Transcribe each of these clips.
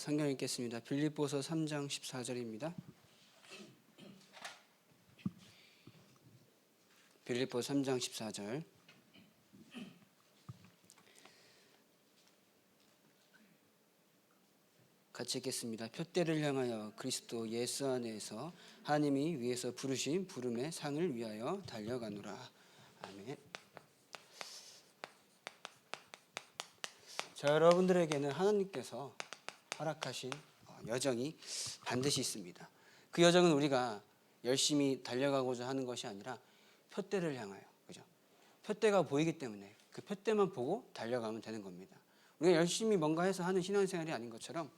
성경 읽겠습니다. 빌립보서 3장 14절입니다. 빌립보서 3장 14절. 같이 읽겠습니다. 표대를 향하여 그리스도 예수 안에서 하나님이 위에서 부르신 부름의 상을 위하여 달려가노라. 아멘. 자, 여러분들에게는 하나님께서 허락하신 여정이 반드시 있습니다. 그 여정은 우리가 열심히 달려가고자 하는 것이 아니라 표대를 향하여, 그죠? 표대가 보이기 때문에 그 표대만 보고 달려가면 되는 겁니다. 우리가 열심히 뭔가 해서 하는 신앙생활이 아닌 것처럼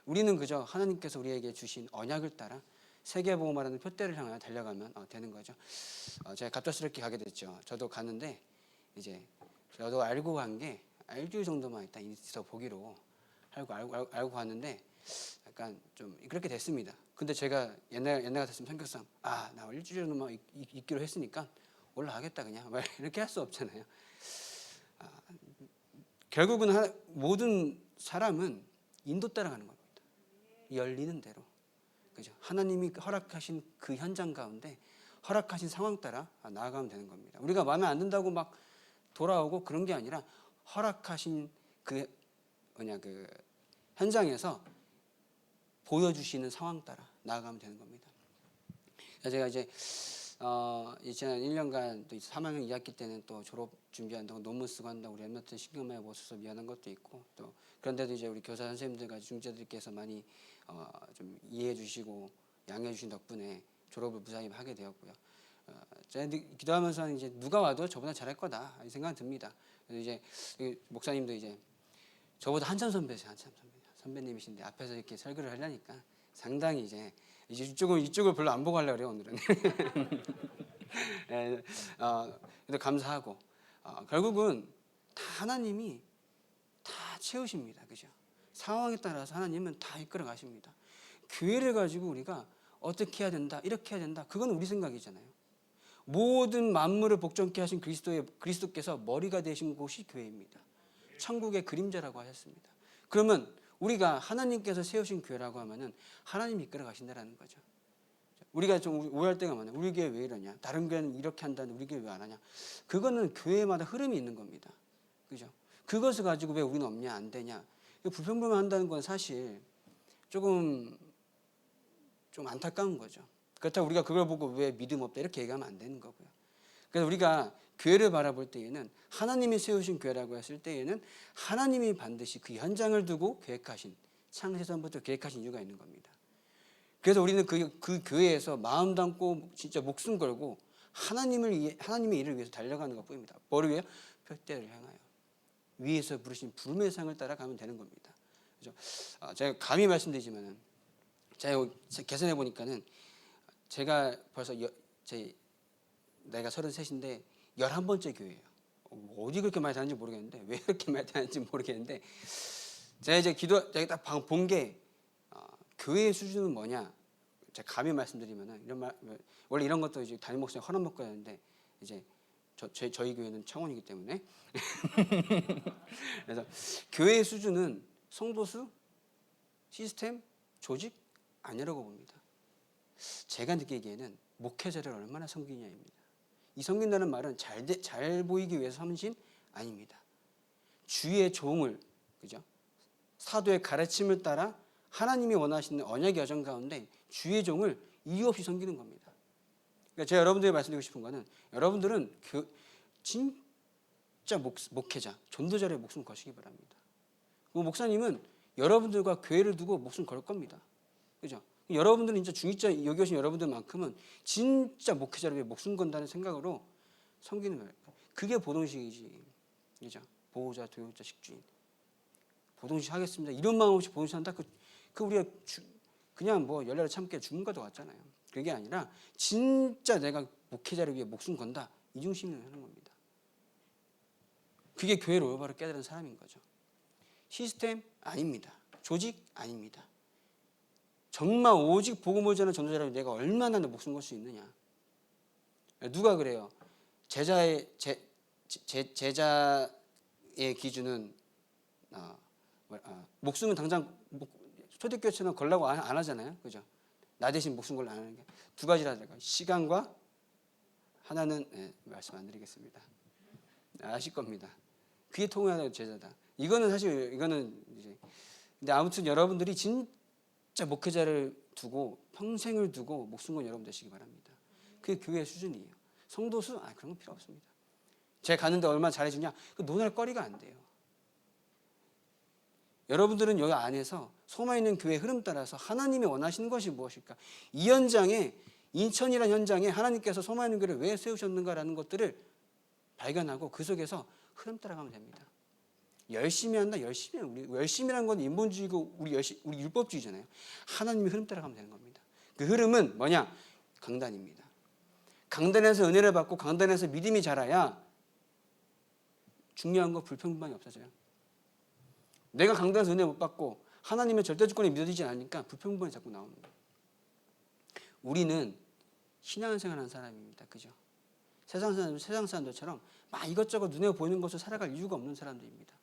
우리는 그저 하나님께서 우리에게 주신 언약을 따라 세계복음화라는 표대를 향하여 달려가면 되는 거죠. 제가 갑작스럽게 가게 됐죠. 저도 갔는데 이제 저도 알고 간 게 일주일 정도만 일단 있어 보기로 알고 갔는데 약간 좀 그렇게 됐습니다. 근데 제가 옛날 같았으면 성격상 나 일주일 정도만 있기로 했으니까 올라가겠다 그냥 이렇게 할 수 없잖아요. 결국은 모든 사람은 인도 따라가는 겁니다. 열리는 대로, 그죠? 하나님이 허락하신 그 현장 가운데 허락하신 상황 따라 나아가면 되는 겁니다. 우리가 마음에 안 든다고 막 돌아오고 그런 게 아니라 허락하신 그 현장에서 보여주시는 상황 따라 나아가면 되는 겁니다. 제가 이제 지난 1년간 또 3학년 2학기 때는 또 졸업 준비한다고 논문 쓰고 한다고 우리 엠너트 신경 많이 못 써서 미안한 것도 있고, 또 그런데도 이제 우리 교사 선생님들과 중재들께서 많이 좀 이해해 주시고 양해해 주신 덕분에 졸업을 무사히 하게 되었고요. 제가 기도하면서 이제 누가 와도 저보다 잘할 거다 이 생각이 듭니다. 그래서 이제 목사님도 이제 저보다 한참 선배세요. 선배님이신데 앞에서 이렇게 설교를 하려니까 상당히 이제 이쪽을 별로 안 보고 하려고 그래요, 오늘은. 그래도 감사하고 결국은 다 하나님이 다 채우십니다. 그죠? 상황에 따라서 하나님은 다 이끌어 가십니다. 교회를 가지고 우리가 어떻게 해야 된다, 이렇게 해야 된다, 그건 우리 생각이잖아요. 모든 만물을 복종케 하신 그리스도께서 머리가 되신 곳이 교회입니다. 천국의 그림자라고 하셨습니다. 그러면 우리가 하나님께서 세우신 교회라고 하면은 하나님이 이끌어 가신다라는 거죠. 우리가 좀 오해할 때가 많아요. 우리 교회 왜 이러냐? 다른 교회는 이렇게 한다는데 우리 교회 왜 안 하냐? 그거는 교회마다 흐름이 있는 겁니다. 그죠? 그것을 가지고 왜 우리는 없냐, 안 되냐? 불평불만한다는 건 사실 좀 안타까운 거죠. 그렇다고 우리가 그걸 보고 왜 믿음 없다 이렇게 얘기하면 안 되는 거고요. 그래서 우리가 교회를 바라볼 때에는 하나님이 세우신 교회라고 했을 때에는 하나님이 반드시 그 현장을 두고 계획하신, 창세전부터 계획하신 이유가 있는 겁니다. 그래서 우리는 그 교회에서 마음 담고 진짜 목숨 걸고 하나님의 일을 위해서 달려가는 것뿐입니다. 뭐를 위해요? 표대를 향하여 위에서 부르신 부름의 상을 따라가면 되는 겁니다. 그죠? 제가 감히 말씀드리지만은 제가 계산해 보니까는 제가 벌써 내가 33인데 11번째 교회예요. 어디 그렇게 많이 다녔는지 모르겠는데 왜 그렇게 많이 다녔는지 모르겠는데 제가 이제 제가 딱 본 게 교회의 수준은 뭐냐? 제가 감히 말씀드리면은 원래 이런 것도 이제 담임 목사님 허락 먹고 하는데 이제 저희 교회는 청원이기 때문에 그래서 교회의 수준은 성도수, 시스템, 조직 아니라고 봅니다. 제가 느끼기에는 목회자를 얼마나 섬기냐입니다. 이 섬긴다는 말은 잘 보이기 위해서 섬긴 아닙니다. 주의 종을, 그죠? 사도의 가르침을 따라 하나님이 원하시는 언약의 여정 가운데 주의 종을 이유 없이 섬기는 겁니다. 그러니까 제가 여러분들에게 말씀드리고 싶은 거는 여러분들은 진짜 목회자, 전도자의 목숨 거시기 바랍니다. 그 목사님은 여러분들과 교회를 두고 목숨 걸 겁니다. 그죠? 여러분들은 진짜 중직자 여기 오신 여러분들만큼은 진짜 목회자를 위해 목숨 건다는 생각으로 섬기는 거예요. 그게 보동식이지. 그죠? 보호자, 교육자, 식주인. 보동식 하겠습니다. 이런 마음 없이 보동식 한다. 그 우리가 그냥 뭐 열렬히 참게 죽는 것도 같잖아요. 그게 아니라 진짜 내가 목회자를 위해 목숨 건다. 이 중심으로 하는 겁니다. 그게 교회를 올바로 깨달은 사람인 거죠. 시스템 아닙니다. 조직 아닙니다. 정말 오직 복음을 전하는 전도자라면 내가 얼마나 내 목숨 걸 수 있느냐. 누가 그래요? 제자의 기준은 목숨은 당장 초대교회처럼 걸라고 안 하잖아요. 그죠? 나 대신 목숨 걸로 안 하는 게 두 가지라 하더라고요. 시간과 하나는 말씀 안 드리겠습니다. 아실 겁니다. 그게 통하는 제자다. 이거는 사실 이거는 이제 근데 아무튼 여러분들이 진짜 목회자를 두고 평생을 두고 목숨 건 여러분 되시기 바랍니다. 그게 교회의 수준이에요. 성도 수 그런 건 필요 없습니다. 제가 가는데 얼마나 잘해주냐 그 논할 거리가 안 돼요. 여러분들은 여기 안에서 소마 있는 교회의 흐름 따라서 하나님이 원하시는 것이 무엇일까? 이 현장에 인천이라는 현장에 하나님께서 소마 있는 교회를 왜 세우셨는가라는 것들을 발견하고 그 속에서 흐름 따라가면 됩니다. 열심히 한다, 열심히 해. 우리 열심이라는 건 인본주의고 우리 율법주의잖아요. 하나님이 흐름 따라가면 되는 겁니다. 그 흐름은 뭐냐? 강단입니다. 강단에서 은혜를 받고 강단에서 믿음이 자라야 중요한 거 불평등이 없어져요. 내가 강단에서 은혜 못 받고 하나님의 절대 주권이 믿어지지 않으니까 불평등이 자꾸 나오는 거예요. 우리는 신앙생활하는 사람입니다. 그죠? 세상 사람들처럼 막 이것저것 눈에 보이는 것으로 살아갈 이유가 없는 사람들입니다.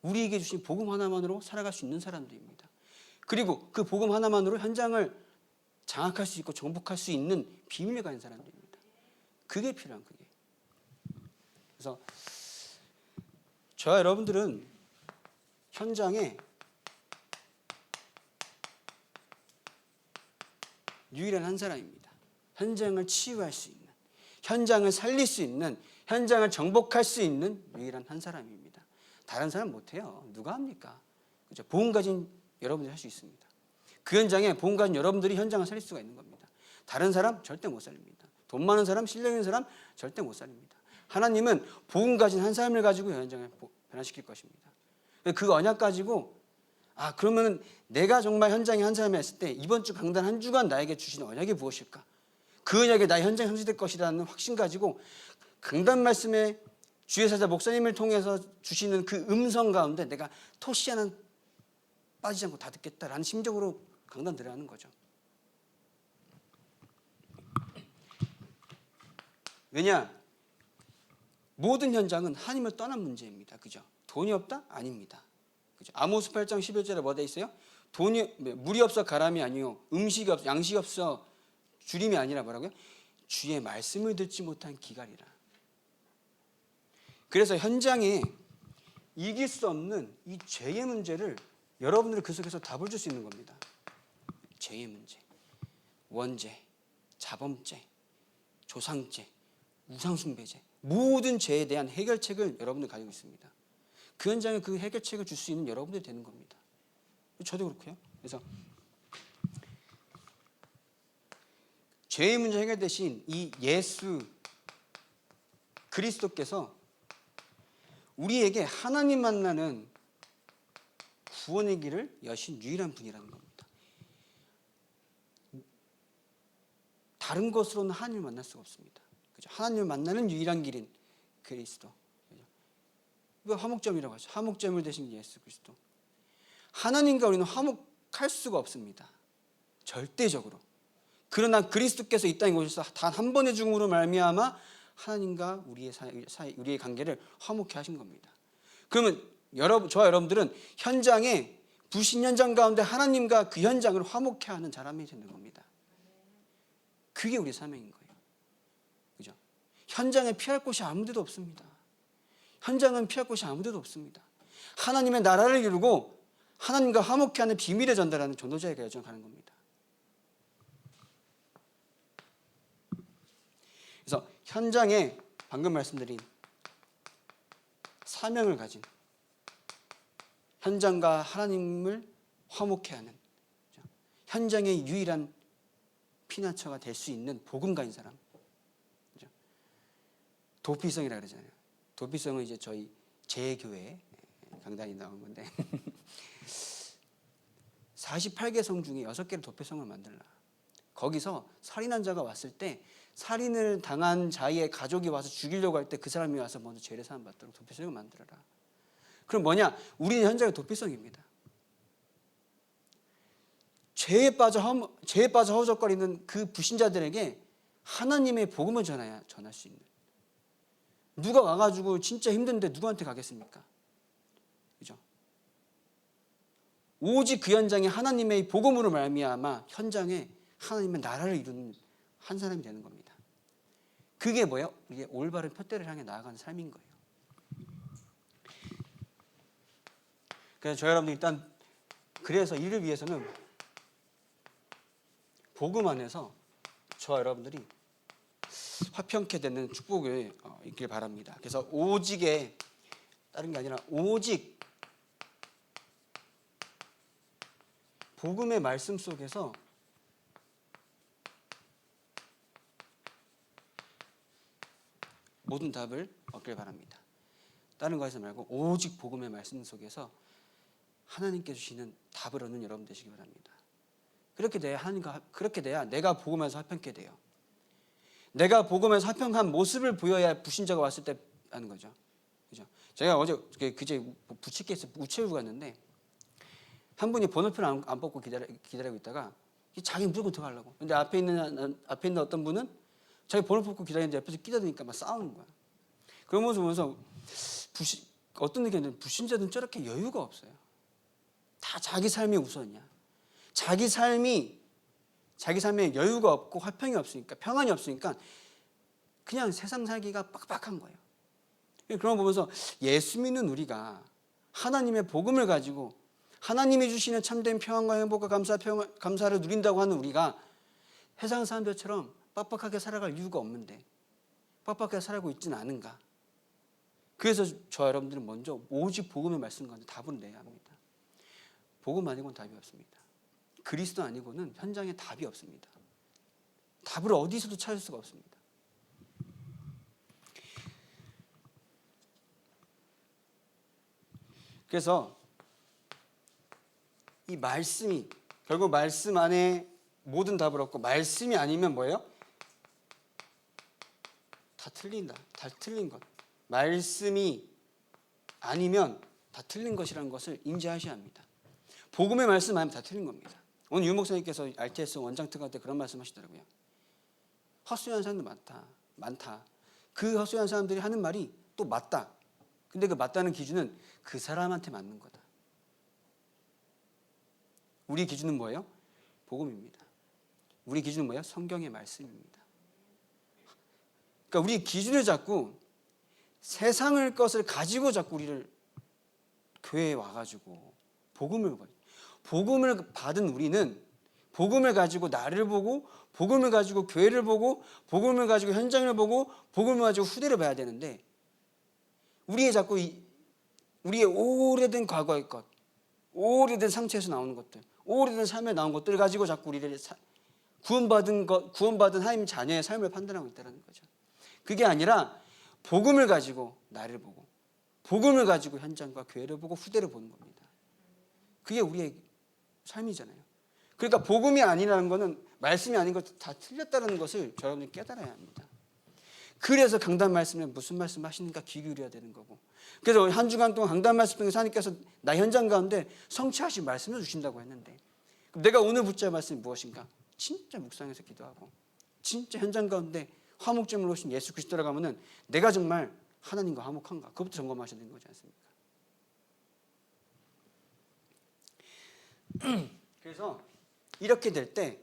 우리에게 주신 복음 하나만으로 살아갈 수 있는 사람들입니다. 그리고 그 복음 하나만으로 현장을 장악할 수 있고 정복할 수 있는 비밀을 가진 사람들입니다. 그게 필요한 그게. 그래서 저와 여러분들은 현장에 유일한 한 사람입니다. 현장을 치유할 수 있는, 현장을 살릴 수 있는, 현장을 정복할 수 있는 유일한 한 사람입니다. 다른 사람 못해요. 누가 합니까? 그죠? 복음 가진 여러분들이 할 수 있습니다. 그 현장에 복음 가진 여러분들이 현장을 살릴 수가 있는 겁니다. 다른 사람 절대 못 살립니다. 돈 많은 사람, 실력 있는 사람 절대 못 살립니다. 하나님은 복음 가진 한 사람을 가지고 현장을 변화시킬 것입니다. 그 언약 가지고 그러면 내가 정말 현장에 한 사람이 했을 때 이번 주 강단 한 주간 나에게 주신 언약이 무엇일까? 그 언약이 나의 현장에 성취될 것이라는 확신 가지고 강단 말씀에 주의 사자 목사님을 통해서 주시는 그 음성 가운데 내가 토시 하나 빠지지 않고 다 듣겠다라는 심정으로 강단 들어가는 거죠. 왜냐? 모든 현장은 하나님을 떠난 문제입니다. 그죠? 돈이 없다? 아닙니다. 그죠? 아모스 8장 11절에 뭐 돼 있어요? 물이 없어 가람이 아니요 음식이 없어 양식이 없어 주림이 아니라 뭐라고요? 주의 말씀을 듣지 못한 기갈이라. 그래서 현장에 이길 수 없는 이 죄의 문제를 여러분들이 그 속에서 답을 줄 수 있는 겁니다. 죄의 문제, 원죄, 자범죄, 조상죄, 우상숭배죄 모든 죄에 대한 해결책을 여러분들 가지고 있습니다. 그 현장에 그 해결책을 줄 수 있는 여러분들이 되는 겁니다. 저도 그렇고요. 그래서 죄의 문제 해결 대신 이 예수 그리스도께서 우리에게 하나님 만나는 구원의 길을 여신 유일한 분이라는 겁니다. 다른 것으로는 하나님을 만날 수가 없습니다. 그죠? 하나님을 만나는 유일한 길인 그리스도. 이거 화목점이라고 하죠. 화목점을 대신 예수 그리스도. 하나님과 우리는 화목할 수가 없습니다. 절대적으로. 그러나 그리스도께서 이 땅에 오셔서 단 한 번의 죽음으로 말미암아 하나님과 우리의 관계를 화목케 하신 겁니다. 그러면 저와 여러분들은 현장에 불신 현장 가운데 하나님과 그 현장을 화목케 하는 사람이 되는 겁니다. 그게 우리 사명인 거예요. 그죠? 현장에 피할 곳이 아무 데도 없습니다. 현장은 피할 곳이 아무 데도 없습니다. 하나님의 나라를 이루고 하나님과 화목케 하는 비밀을 전달하는 전도자의 여정을 가는 겁니다. 그래서 현장에 방금 말씀드린 사명을 가진 현장과 하나님을 화목케 하는 현장의 유일한 피난처가 될 수 있는 복음가인 사람. 도피성이라고 그러잖아요. 도피성은 이제 저희 제 교회 강단이 나온 건데 48개 성 중에 6개를 도피성을 만들라. 거기서 살인한 자가 왔을 때 살인을 당한 자의 가족이 와서 죽이려고 할 때 그 사람이 와서 먼저 죄를 사함받도록 도피성을 만들어라. 그럼 뭐냐? 우리는 현장의 도피성입니다. 죄에 빠져 허우적거리는 그 불신자들에게 하나님의 복음을 전할 수 있는. 누가 와가지고 진짜 힘든데 누구한테 가겠습니까? 그죠? 오직 그 현장에 하나님의 복음으로 말미암아 현장에 하나님의 나라를 이루는 한 사람이 되는 겁니다. 그게 뭐예요? 우리의 올바른 표대를 향해 나아가는 삶인 거예요. 그래서 저 여러분들 일단 그래서 이를 위해서는 복음 안에서 저와 여러분들이 화평케 되는 축복을 있길 바랍니다. 그래서 오직에 다른 게 아니라 오직 복음의 말씀 속에서 모든 답을 얻길 바랍니다. 다른 거 하지 말고 오직 복음의 말씀 속에서 하나님께 주시는 답을 얻는 여러분 되시기 바랍니다. 그렇게 돼야 내가 복음에서 화평케 돼요. 내가 복음에서 화평한 모습을 보여야 불신자가 왔을 때 하는 거죠. 그죠? 제가 그제 부치께서 우체국 갔는데 한 분이 번호표를 안 뽑고 기다리고 있다가 자기 무조건 들어가려고. 근데 앞에 있는 어떤 분은 자기 번호 뽑고 기다리는데 옆에서 끼다드니까 막 싸우는 거야. 그런 모습을 보면서 어떤 느낌인데 불신자들은 저렇게 여유가 없어요. 다 자기 삶이 우선이야. 자기 삶에 여유가 없고 화평이 없으니까, 평안이 없으니까 그냥 세상 살기가 빡빡한 거예요. 그런 거 보면서 예수 믿는 우리가 하나님의 복음을 가지고 하나님이 주시는 참된 평안과 행복과 감사를 누린다고 하는 우리가 세상 사람들처럼 빡빡하게 살아갈 이유가 없는데 빡빡하게 살아가고 있지는 않은가. 그래서 저 여러분들은 먼저 오직 복음의 말씀 가운데 답을 내야 합니다. 복음 아니고는 답이 없습니다. 그리스도 아니고는 현장에 답이 없습니다. 답을 어디서도 찾을 수가 없습니다. 그래서 이 말씀이 결국 말씀 안에 모든 답을 얻고 말씀이 아니면 뭐예요? 다 틀린다. 다 틀린 것. 말씀이 아니면 다 틀린 것이라는 것을 인지하셔야 합니다. 복음의 말씀 아니면 다 틀린 겁니다. 오늘 유 목사님께서 RTS 원장 특강 때 그런 말씀 하시더라고요. 헛소리하는 사람들 많다. 그 헛소리하는 사람들이 하는 말이 또 맞다. 근데 그 맞다는 기준은 그 사람한테 맞는 거다. 우리 기준은 뭐예요? 복음입니다. 우리 기준은 뭐예요? 성경의 말씀입니다. 그러니까 우리 기준을 잡고 세상의 것을 가지고 자꾸 우리를 교회에 와가지고 복음을 받은 우리는 복음을 가지고 나를 보고 복음을 가지고 교회를 보고 복음을 가지고 현장을 보고 복음을 가지고 후대를 봐야 되는데 우리의 자꾸 우리의 오래된 과거의 것, 오래된 상처에서 나오는 것들, 오래된 삶에 나온 것들을 가지고 자꾸 우리를 구원받은 하나님 자녀의 삶을 판단하고 있다는 거죠. 그게 아니라 복음을 가지고 나를 보고 복음을 가지고 현장과 교회를 보고 후대를 보는 겁니다. 그게 우리의 삶이잖아요. 그러니까 복음이 아니라는 것은 말씀이 아닌 것 다 틀렸다는 것을 여러분이 깨달아야 합니다. 그래서 강단 말씀에 무슨 말씀 하시는가 귀 기울여야 되는 거고, 그래서 한 주간 동안 강단 말씀 통해서 하나님께서 나 현장 가운데 성취하신 말씀을 주신다고 했는데 내가 오늘 붙잡을 말씀이 무엇인가? 진짜 묵상해서 기도하고 진짜 현장 가운데 화목제물로 오신 예수 그리스도라고 하면은 내가 정말 하나님과 화목한가? 그것부터 점검하셔야 되는 거지 않습니까? 그래서 이렇게 될 때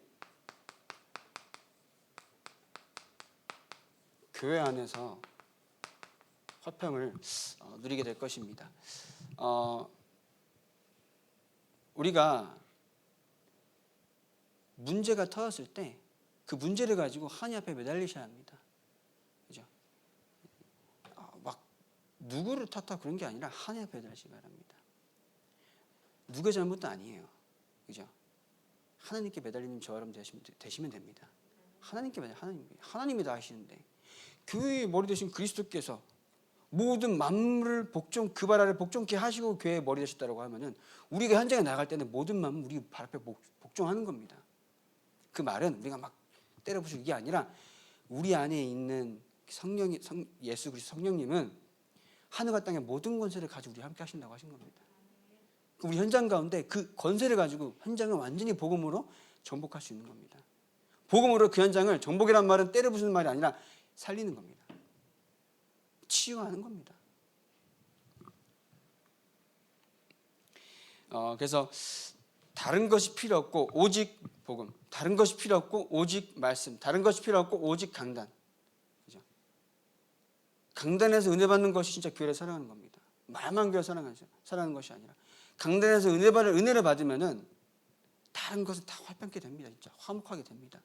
교회 안에서 화평을 누리게 될 것입니다. 우리가 문제가 터졌을 때 그 문제를 가지고 하나님 앞에 매달리셔야 합니다. 그죠? 막 누구를 탓하고 그런 게 아니라 하나님 앞에 매달리시기 바랍니다. 누구의 잘못도 아니에요. 그죠? 하나님께 매달리는 저 여러분 되시면 됩니다. 하나님이 다 하시는데 교회의 머리 되신 그리스도께서 모든 만물을 그 발 아래 복종케 하시고 교회의 머리 되셨다고 하면은 우리가 현장에 나갈 때는 모든 만물 우리 발 앞에 복종하는 겁니다. 그 말은 우리가 막 때려부수고 이게 아니라 우리 안에 있는 예수 그리스도 성령님은 하늘과 땅의 모든 권세를 가지고 우리 함께 하신다고 하신 겁니다. 우리 현장 가운데 그 권세를 가지고 현장을 완전히 복음으로 정복할 수 있는 겁니다. 복음으로 그 현장을, 정복이란 말은 때려부수는 말이 아니라 살리는 겁니다. 치유하는 겁니다. 그래서 다른 것이 필요 없고 오직 복음, 다른 것이 필요 없고 오직 말씀, 다른 것이 필요 없고 오직 강단. 그죠? 강단에서 은혜 받는 것이 진짜 교회를 사랑하는 겁니다. 말만 교회 사랑하는 것이 아니라 강단에서 은혜를 받으면은 다른 것은 다 활병케 됩니다. 진짜 화목하게 됩니다.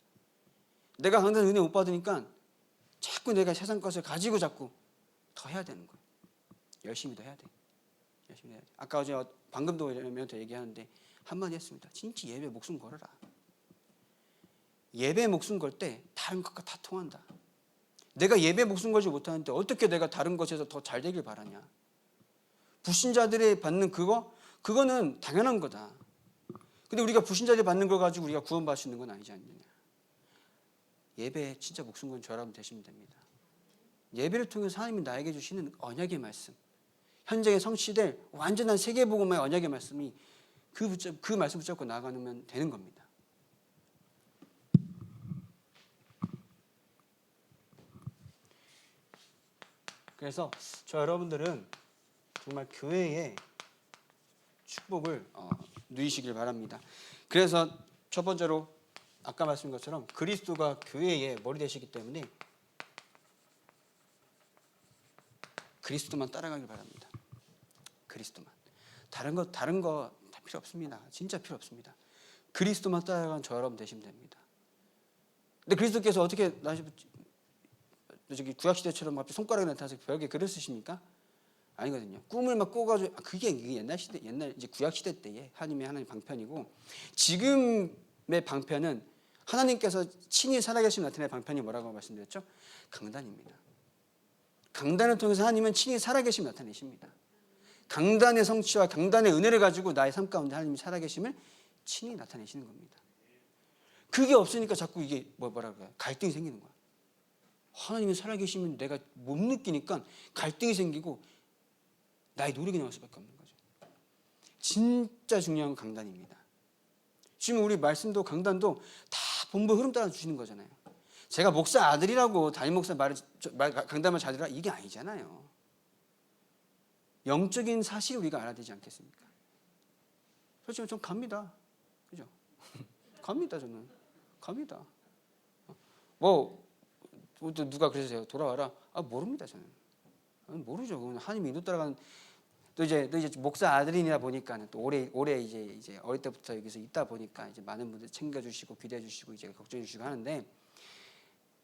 내가 강단 은혜 못 받으니까 자꾸 내가 세상 것을 가지고 자꾸 더 해야 되는 거예요. 열심히 더 해야 돼. 열심히 해야 돼. 아까 어제 방금도 얘기하는데 한마디 했습니다. 진짜 예배 목숨 걸어라. 예배 목숨 걸 때 다른 것과 다 통한다. 내가 예배 목숨 걸지 못하는데 어떻게 내가 다른 것에서 더 잘 되길 바라냐. 불신자들이 받는 그거는 당연한 거다. 근데 우리가 불신자들이 받는 걸 가지고 우리가 구원받을 수 있는 건 아니지 않느냐. 예배에 진짜 목숨 건 저라면 되시면 됩니다. 예배를 통해서 하나님이 나에게 주시는 언약의 말씀, 현장에 성취될 완전한 세계복음의 언약의 말씀이 그 말씀 붙잡고 나아가면 되는 겁니다. 그래서 저 여러분들은 정말 교회의 축복을 누리시길 바랍니다. 그래서 첫 번째로 아까 말씀드린 것처럼 그리스도가 교회의 머리 되시기 때문에 그리스도만 따라가길 바랍니다. 그리스도만. 다른 거 다 필요 없습니다. 진짜 필요 없습니다. 그리스도만 따라가는 저 여러분 되시면 됩니다. 근데 그리스도께서 어떻게 저기 구약시대처럼 갑자기 손가락에 나타나서 벽에 글을 쓰십니까? 아니거든요. 꿈을 막 꿔가지고 그게 옛날 이제 구약시대 때의 하나님 방편이고, 지금의 방편은 하나님께서 친히 살아계신 나타낼 방편이 뭐라고 말씀드렸죠? 강단입니다. 강단을 통해서 하나님은 친히 살아계심 나타내십니다. 강단의 성취와 강단의 은혜를 가지고 나의 삶 가운데 하나님이 살아계심을 친히 나타내시는 겁니다. 그게 없으니까 자꾸 이게 뭐라고 해요? 갈등이 생기는 거야. 하나님이 살아계시면 내가 못 느끼니까 갈등이 생기고 나의 노력이 나올 수밖에 없는 거죠. 진짜 중요한 강단입니다. 지금 우리 말씀도 강단도 다 본부 흐름 따라 주시는 거잖아요. 제가 목사 아들이라고 담임 목사 강단을 잘 들으라 이게 아니잖아요. 영적인 사실을 우리가 알아야 되지 않겠습니까? 솔직히 좀 갑니다. 그죠? 갑니다. 저는 갑니다. 누가 그러세요? 돌아와라. 모릅니다. 저는 모르죠. 하나님이 인도 따라가는 또 이제 목사 아들이냐 보니까 또 오래 이제 어릴 때부터 여기서 있다 보니까 이제 많은 분들 챙겨주시고 기대해주시고 이제 걱정해주시고 하는데,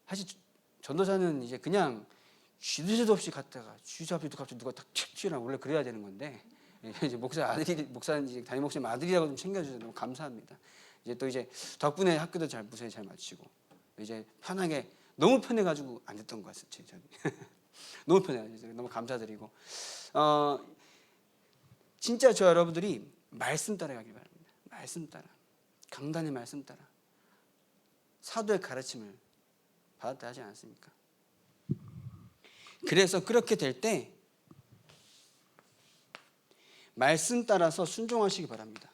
사실 전도사는 이제 그냥 쥐도 없이 갔다가 쥐도 앞에 갑자기 누가 탁 튀어나와 원래 그래야 되는 건데, 이제 목사는 이제 담임 목사님 아들이라고 좀 챙겨주셔서 너무 감사합니다. 이제 덕분에 학교도 무사히 잘 마치고 이제 편하게 너무 편해가지고 안 됐던 것 같아요. 저는 너무 편해요. 너무 감사드리고 진짜 저 여러분들이 말씀 따라가길 바랍니다. 말씀 따라, 강단의 말씀 따라 사도의 가르침을 받았다 하지 않았습니까? 그래서 그렇게 될 때 말씀 따라서 순종하시기 바랍니다.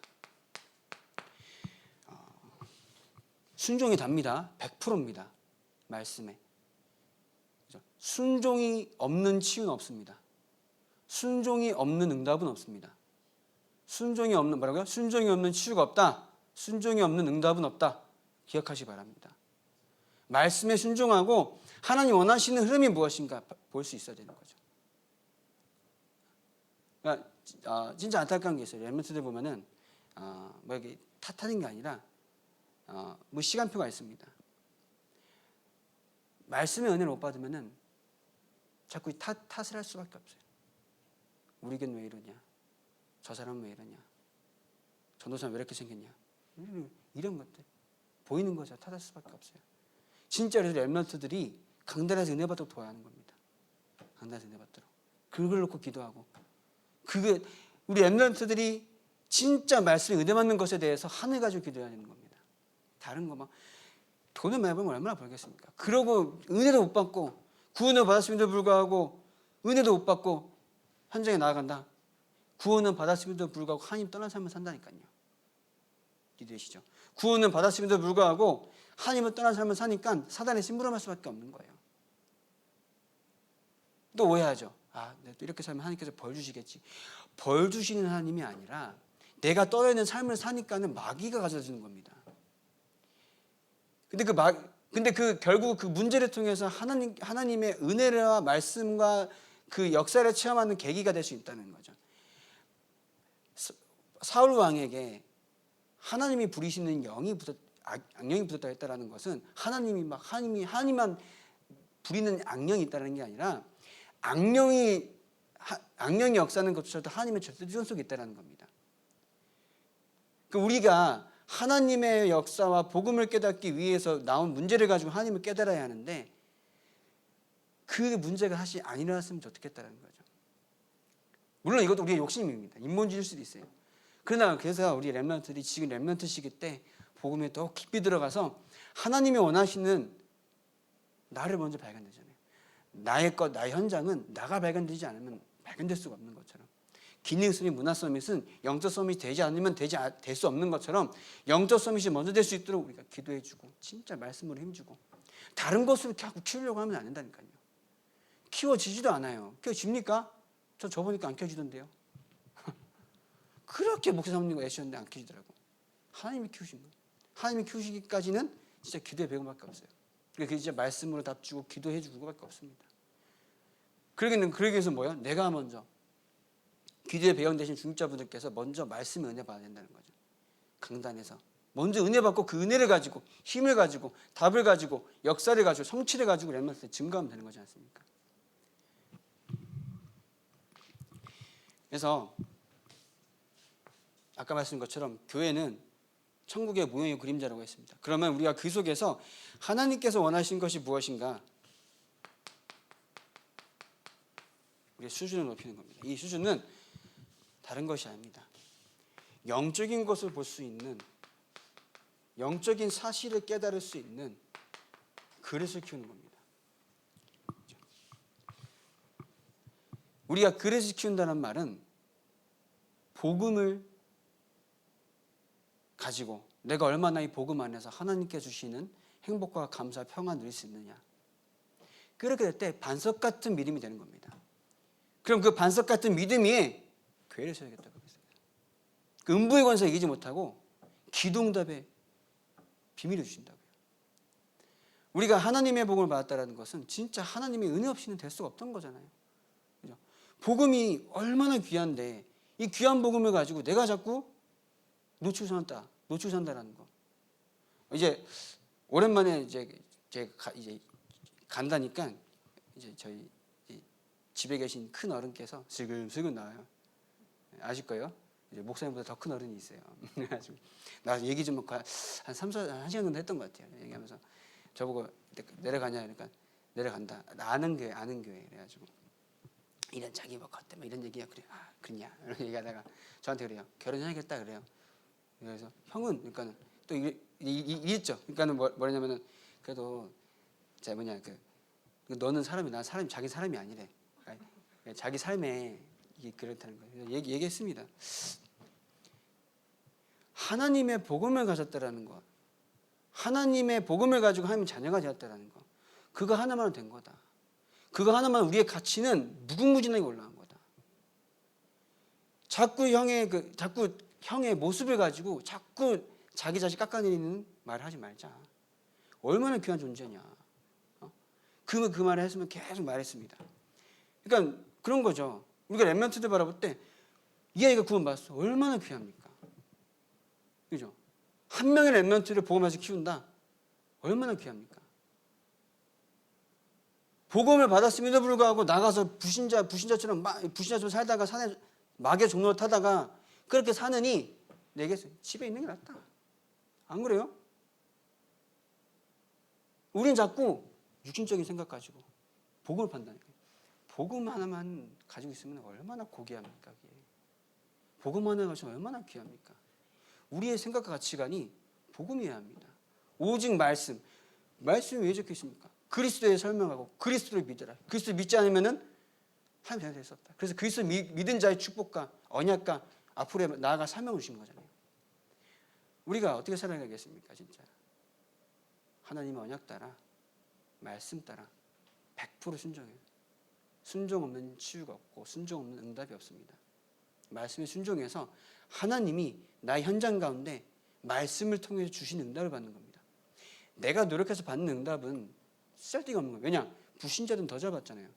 순종이 답니다. 100%입니다. 말씀에. 순종이 없는 치유는 없습니다. 순종이 없는 응답은 없습니다. 순종이 없는 뭐라고요? 순종이 없는 치유가 없다. 순종이 없는 응답은 없다. 기억하시기 바랍니다. 말씀에 순종하고 하나님 원하시는 흐름이 무엇인가 볼 수 있어야 되는 거죠. 그러니까 진짜 안타까운 게 있어요. 렘넌트들 보면은 이게 탓하는 게 아니라 시간표가 있습니다. 말씀의 은혜를 못 받으면은 자꾸 탓을 할 수밖에 없어요. 우리 교회는 왜 이러냐? 저 사람은 왜 이러냐? 전도사는 왜 이렇게 생겼냐? 이런 것들 보이는 거죠. 탓할 수밖에 없어요. 진짜 그래서 렘넌트들이 강단에서 은혜 받도록 도와야 하는 겁니다. 강단에서 은혜 받도록 그걸 놓고 기도하고, 그게 우리 렘넌트들이 진짜 말씀에 은혜 받는 것에 대해서 하늘 가지고 기도해야 되는 겁니다. 다른 거 막 돈을 많이 벌면 얼마나 벌겠습니까? 그러고 은혜도 못 받고 구원을 받았음에도 불구하고 은혜도 못 받고 현장에 나아간다. 구원은 받았음에도 불구하고 하나님 떠난 삶을 산다니까요. 이해되시죠? 구원은 받았음에도 불구하고 하나님을 떠난 삶을 사니까 사단에 심부름할 수밖에 없는 거예요. 또 오해하죠. 내가 또 이렇게 살면 하나님께서 벌 주시겠지. 벌 주시는 하나님이 아니라 내가 떠야 있는 삶을 사니까는 마귀가 가져다 주는 겁니다. 근데 결국 그 문제를 통해서 하나님의 은혜와 말씀과 그 역사를 체험하는 계기가 될 수 있다는 거죠. 사울 왕에게 하나님이 부리시는 악령이 붙었다 했다라는 것은 하나님만 부리는 악령이 있다는 게 아니라 악령의 역사는 것조차도 하나님의 절대주권 속에 있다는 겁니다. 우리가 하나님의 역사와 복음을 깨닫기 위해서 나온 문제를 가지고 하나님을 깨달아야 하는데 그 문제가 사실 안 일어났으면 좋겠다는 거죠. 물론 이것도 우리의 욕심입니다. 인본주의일 수도 있어요. 그래서 우리 렘넌트들이 지금 렘넌트 시기 때 복음에 더 깊이 들어가서 하나님이 원하시는 나를 먼저 발견되잖아요. 나의 현장은 나가 발견되지 않으면 발견될 수가 없는 것처럼, 기능 서밋, 문화 서밋은 영적 서밋이 되지 않으면 될 수 없는 것처럼 영적 서밋이 먼저 될 수 있도록 우리가 기도해주고 진짜 말씀으로 힘주고, 다른 것으로 자꾸 키우려고 하면 안 된다니까요. 키워지지도 않아요. 키워집니까? 저 보니까 안 키워지던데요. 그렇게 목사 사모님과 애쓰셨는데 안 키워지더라고. 하나님이 키우신 거예요. 하나님이 키우시기까지는 진짜 기도의 배움밖에 없어요. 그러니까 진짜 말씀으로 답주고 기도해주고 그거밖에 없습니다. 그러기 위해서 뭐예요? 내가 먼저 기도의 배경 되신 중직자분들께서 먼저 말씀의 은혜 받아야 된다는 거죠. 강단에서 먼저 은혜 받고 그 은혜를 가지고 힘을 가지고 답을 가지고 역사를 가지고 성취를 가지고 렘넌트에 증거하면 되는 거지 않습니까? 그래서 아까 말씀드린 것처럼 교회는 천국의 모형의 그림자라고 했습니다. 그러면 우리가 그 속에서 하나님께서 원하신 것이 무엇인가? 우리의 수준을 높이는 겁니다. 이 수준은 다른 것이 아닙니다. 영적인 것을 볼 수 있는, 영적인 사실을 깨달을 수 있는 그릇을 키우는 겁니다. 우리가 그릇을 키운다는 말은 복음을 가지고 내가 얼마나 이 복음 안에서 하나님께 주시는 행복과 감사, 평안 누릴 수 있느냐. 그렇게 될 때 반석 같은 믿음이 되는 겁니다. 그럼 그 반석 같은 믿음이 교회를 세우겠다고 했어요. 그 음부의 권세 이기지 못하고 기도응답의 비밀을 주신다고요. 우리가 하나님의 복음을 받았다는 것은 진짜 하나님의 은혜 없이는 될 수가 없던 거잖아요. 그죠? 복음이 얼마나 귀한데 이 귀한 복음을 가지고 내가 자꾸 놓치고 산다라는 거. 이제 오랜만에 이제 간다니까 이제 저희 집에 계신 큰 어른께서 슬금슬금 나와요. 아실 거예요. 이제 목사님보다 더 큰 어른이 있어요. 그래가지고 나 얘기 좀 한 1시간 정도 했던 것 같아요. 얘기하면서 저보고 내려가냐 그러니까 내려간다. 아는 교회 그래가지고 이런 자기 뭐 겉에 이런 얘기야. 그래. 그러냐 이런 얘기하다가 저한테 그래요. 결혼해야겠다 그래요. 그래서 형은 그러니까는 또 이랬죠. 그러니까는 뭐냐면은 그래도 너는 사람이 난 사람이 자기 사람이 아니래. 그러니까 자기 삶에 이게 그렇다는 거예요. 얘기했습니다. 하나님의 복음을 가졌다라는 것, 하나님의 복음을 가지고 하나님 자녀가 되었다라는 것, 그거 하나만 된 거다. 그거 하나만 우리의 가치는 무궁무진하게 올라간 거다. 자꾸 형의 모습을 가지고 자꾸 자기 자식 깎아내리는 말을 하지 말자. 얼마나 귀한 존재냐. 그 말을 했으면 계속 말했습니다. 그러니까 그런 거죠. 우리가 렘넌트들 바라볼 때 이 아이가 구원받았어. 얼마나 귀합니까? 그죠? 한 명의 렘넌트를 복음에서 키운다. 얼마나 귀합니까? 복음을 받았음에도 불구하고 나가서 부신자처럼 살다가 산에 마귀의 종로를 타다가 그렇게 사느니 내게 집에 있는 게 낫다. 안 그래요? 우린 자꾸 육신적인 생각 가지고 복음을 판다니까요. 복음 하나만 가지고 있으면 얼마나 고귀합니까? 복음 하나 가지고 얼마나 귀합니까? 우리의 생각과 가치관이 복음이어야 합니다. 오직 말씀이 왜 적혀 있습니까? 그리스도에 설명하고 그리스도를 믿으라. 그리스도를 믿지 않으면은 하나님 될 수 없다. 그래서 그리스도 믿은 자의 축복과 언약과 앞으로 나아가 사명을 주신 거잖아요. 우리가 어떻게 살아가겠습니까? 진짜 하나님의 언약 따라 말씀 따라 100% 순종해요. 순종 없는 치유가 없고 순종 없는 응답이 없습니다. 말씀에 순종해서 하나님이 나의 현장 가운데 말씀을 통해서 주신 응답을 받는 겁니다. 내가 노력해서 받는 응답은 쓸데가 없는 거예요. 왜냐? 불신자들은 더 잘 받잖아요.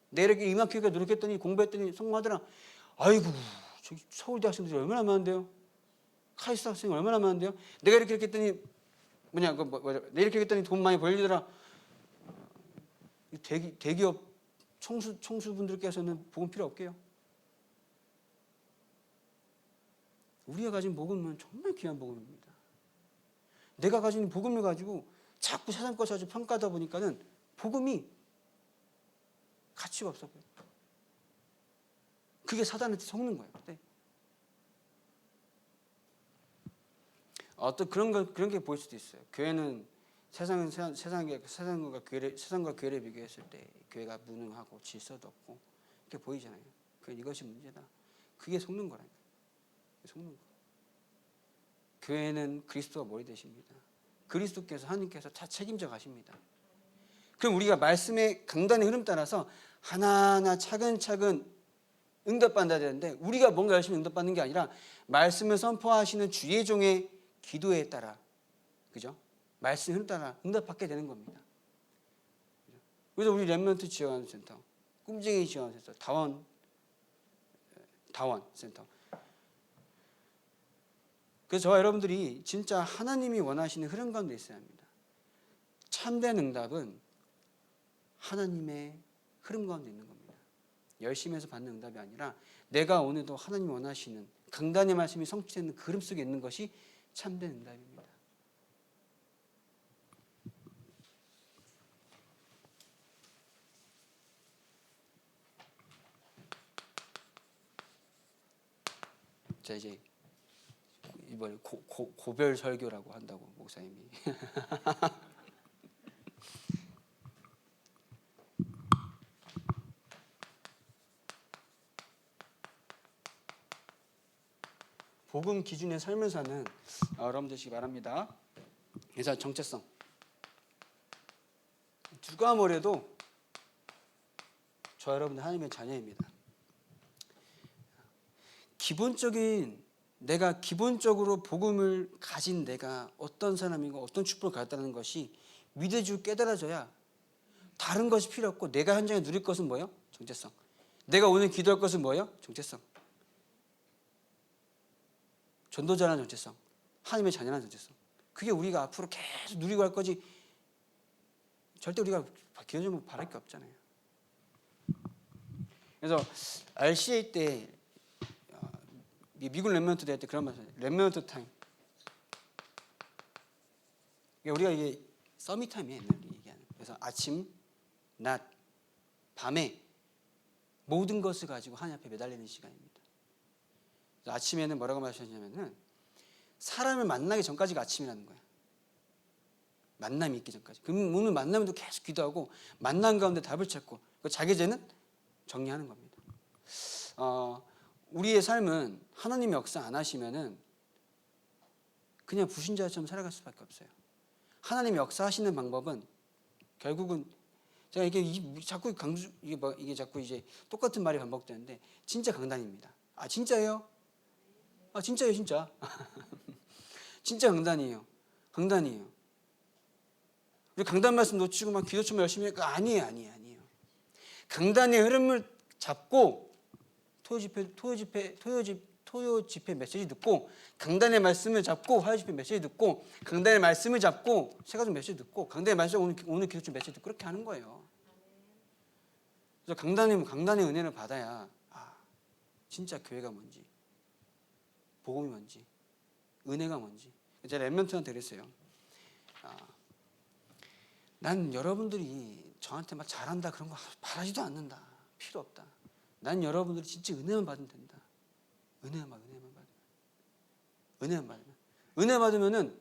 내가 이렇게 이만큼 노력했더니 공부했더니 성공하더라. 아이고 저기 서울대 학생들이 얼마나 많은데요. 카이스트 학생이 얼마나 많은데요. 내가 이렇게 했더니 내가 이렇게 했더니 돈 많이 벌리더라. 대기업 총수분들께서는 복음 필요 없게요. 우리가 가진 복음은 정말 귀한 복음입니다. 내가 가진 복음을 가지고 자꾸 세상 것을 가지고 평가하다 보니까는 복음이 가치가 없어 보여요. 그게 사단한테 속는 거예요. 네. 어떤 그런 게 보일 수도 있어요. 교회는 세상과 교회를 비교했을 때 교회가 무능하고 질서도 없고 이렇게 보이잖아요. 이것이 문제다. 그게 속는 거라니까. 속는 거. 교회는 그리스도가 머리 되십니다. 그리스도께서 하나님께서 다 책임져 가십니다. 그럼 우리가 말씀의 강단의 흐름 따라서 하나하나 차근차근 응답받아야 되는데 우리가 뭔가 열심히 응답받는 게 아니라 말씀을 선포하시는 주의 종의 기도에 따라, 그죠? 말씀 흐름 따라 응답받게 되는 겁니다. 그래서 우리 렘넌트 지원센터, 꿈쟁이 지원센터, 다원 센터. 그래서 저와 여러분들이 진짜 하나님이 원하시는 흐름 가운데 있어야 합니다. 참된 응답은 하나님의 흐름 가운데 있는 겁니다. 열심히 해서 받는 응답이 아니라 내가 오늘도 하나님이 원하시는 강단의 말씀이 성취되는 그 흐름 속에 있는 것이 참된 응답입니다. 자, 이제 이번에 고별 설교라고 한다고 목사님이. 복음 기준의 삶을 사는 여러분들 되시기 바랍니다. 그래서 정체성. 누가 뭐래도 저 여러분들 하나님의 자녀입니다. 내가 기본적으로 복음을 가진 내가 어떤 사람이고 어떤 축복을 갖다는 것이 믿어지고 깨달아져야 다른 것이 필요 없고 내가 현장에 누릴 것은 뭐예요? 정체성. 내가 오늘 기도할 것은 뭐예요? 정체성. 전도자라는 정체성. 하나님의 자녀라는 정체성. 그게 우리가 앞으로 계속 누리고 할 거지 절대 우리가 기도좀 바랄 게 없잖아요. 그래서 RCA 때 미국 렘넌트 대회 때 그런 말 했어요. 렘넌트 타임. 우리가 이게 서밋 타임이에요. 옛날에 얘기하는. 그래서 아침, 낮, 밤에 모든 것을 가지고 하나님 앞에 매달리는 시간입니다. 아침에는 뭐라고 말하셨냐면은 사람을 만나기 전까지가 아침이라는 거예요. 만남이 있기 전까지. 그럼 오늘 만나면도 계속 기도하고 만남 가운데 답을 찾고 자기 전은 정리하는 겁니다. 우리의 삶은 하나님이 역사 안 하시면은 그냥 불신자처럼 살아갈 수밖에 없어요. 하나님이 역사하시는 방법은 결국은 제가 이게 자꾸 이게 자꾸 이제 똑같은 말이 반복되는데 진짜 강단입니다. 아 진짜예요? 아 진짜예요, 진짜. 진짜 강단이에요. 강단이에요. 우리 강단 말씀 놓치고 막 기도처럼 열심히 하니까 아니에요. 강단의 흐름을 잡고 토요 집회 메시지 듣고 강단의 말씀을 잡고 화요 집회 메시지 듣고 강단의 말씀을 잡고 세가족 메시지 듣고 강단의 말씀 오늘 기도처 메시지 듣고 그렇게 하는 거예요. 그래서 강단의 은혜를 받아야 진짜 교회가 뭔지 복음이 뭔지 은혜가 뭔지. 제가 렘넌트한테 그랬어요. 난 여러분들이 저한테 막 잘한다 그런 거 바라지도 않는다. 필요 없다. 난 여러분들이 진짜 은혜만 받으면 된다. 은혜만 받으면. 은혜 받으면은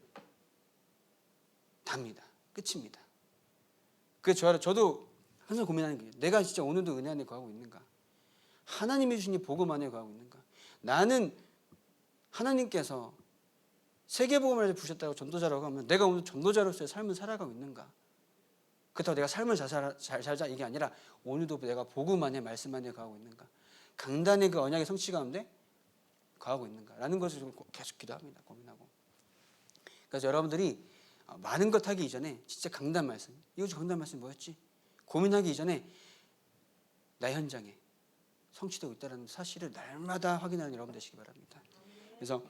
답니다. 끝입니다. 그래서 저도 항상 고민하는 게 내가 진짜 오늘도 은혜 안에 거하고 있는가? 하나님이 주신 이 복음 안에 거하고 있는가? 나는 하나님께서 세계복음을 부르셨다고 전도자라고 하면 내가 오늘 전도자로서의 삶을 살아가고 있는가? 그렇다고 내가 삶을 잘 살자 이게 아니라 오늘도 내가 복음 안에 말씀 안에 거하고 있는가? 강단의 그 언약의 성취 가운데 거하고 있는가라는 것을 계속 기도합니다. 고민하고. 그래서 여러분들이 많은 것 하기 이전에 진짜 강단 말씀, 이거 강단 말씀 뭐였지? 고민하기 이전에 나 현장에 성취되고 있다는 사실을 날마다 확인하는 여러분 되시기 바랍니다. 그래서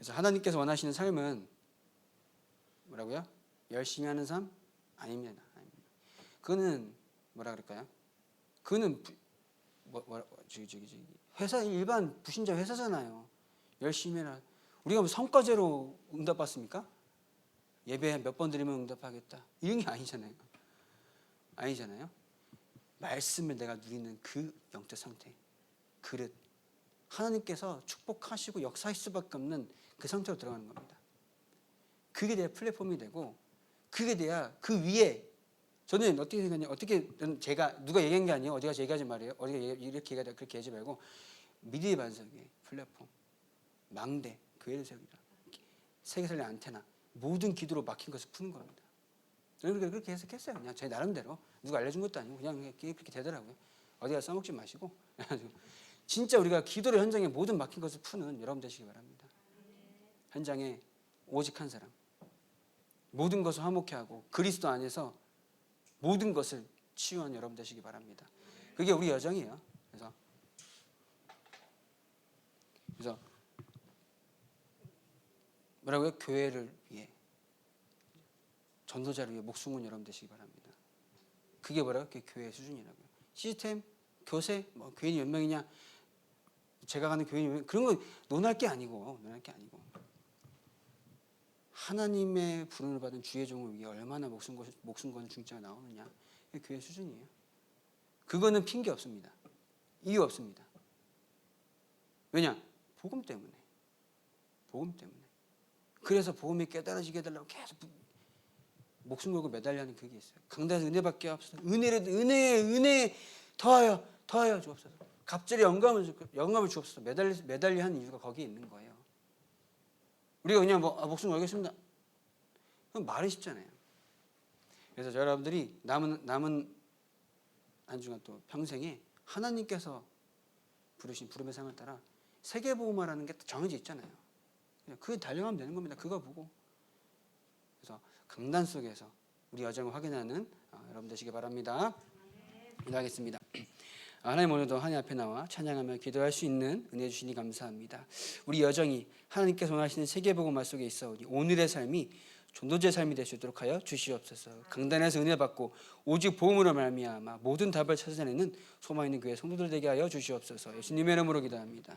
하나님께서 원하시는 삶은 뭐라고요? 열심히 하는 삶? 아닙니다. 그거는 뭐라 그럴까요? 그거는 회사 일반 부신자 회사잖아요. 열심히 해라. 우리가 뭐 성과제로 응답받습니까? 예배 몇 번 드리면 응답하겠다. 이런 게 아니잖아요. 아니잖아요. 말씀을 내가 누리는 그 영적 상태, 그릇, 하나님께서 축복하시고 역사하실 수밖에 없는 그 상태로 들어가는 겁니다. 그게 돼야 플랫폼이 되고, 그게 돼야 그 위에, 저는 어떻게 생각하냐, 제가 누가 얘기한 게 아니에요. 어디가 얘기하지 말이에요. 어디가 이렇게 얘기하자 그렇게 하지 말고, 미디어 반석의 플랫폼, 망대, 교회를 세우기라, 세계살리 안테나, 모든 기도로 막힌 것을 푸는 겁니다. 저는 그렇게 해석했어요. 그냥 제 나름대로. 누가 알려준 것도 아니고 그냥 그렇게 되더라고요. 어디 가서 써먹지 마시고. 진짜 우리가 기도로 현장에 모든 막힌 것을 푸는 여러분 되시기 바랍니다. 현장에 오직 한 사람, 모든 것을 화목케 하고 그리스도 안에서 모든 것을 치유한 여러분 되시기 바랍니다. 그게 우리 여정이에요. 그래서 뭐라고요? 교회를 위해, 전도자를 위해 목숨은 여러분 되시기 바랍니다. 그게 뭐라고요? 그게 교회의 수준이라고요. 시스템, 교세, 뭐 교인이 몇 명이냐, 제가 가는 교인이 몇 명, 그런 거 논할 게 아니고 하나님의 부름을 받은 주의 종을 위해 얼마나 목숨 거는 중자가 나오느냐, 그게 교회 수준이에요. 그거는 핑계 없습니다. 이유 없습니다. 왜냐? 복음 때문에. 그래서 복음이 깨달아지게 해달라고 계속 목숨 걸고 매달려 하는 그게 있어요. 강단에서 은혜밖에 없어서 은혜 더하여 주옵소서. 갑자기 영감을 주옵소서. 매달려 하는 이유가 거기에 있는 거예요. 우리가 그냥 목숨 걸겠습니다. 그건 말이 쉽잖아요. 그래서 여러분들이 남은 한 주간 또 평생에 하나님께서 부르신 부름의 상을 따라 세계복음화라는 게 정해져 있잖아요. 그냥 그게 달려가면 되는 겁니다. 그거 보고. 그래서 강단 속에서 우리 여정을 확인하는 여러분 되시기 바랍니다. 기도하겠습니다. 하나님, 오늘도 하나님 앞에 나와 찬양하며 기도할 수 있는 은혜 주시니 감사합니다. 우리 여정이 하나님께서 원하시는 세계복음화 속에 있어 우리 오늘의 삶이 전도자의 삶이 될 수 있도록 하여 주시옵소서. 강단에서 은혜 받고 오직 복음으로 말미암아 모든 답을 찾아내는 소망 있는 교회 성도들 되게 하여 주시옵소서. 예수님의 이름으로 기도합니다.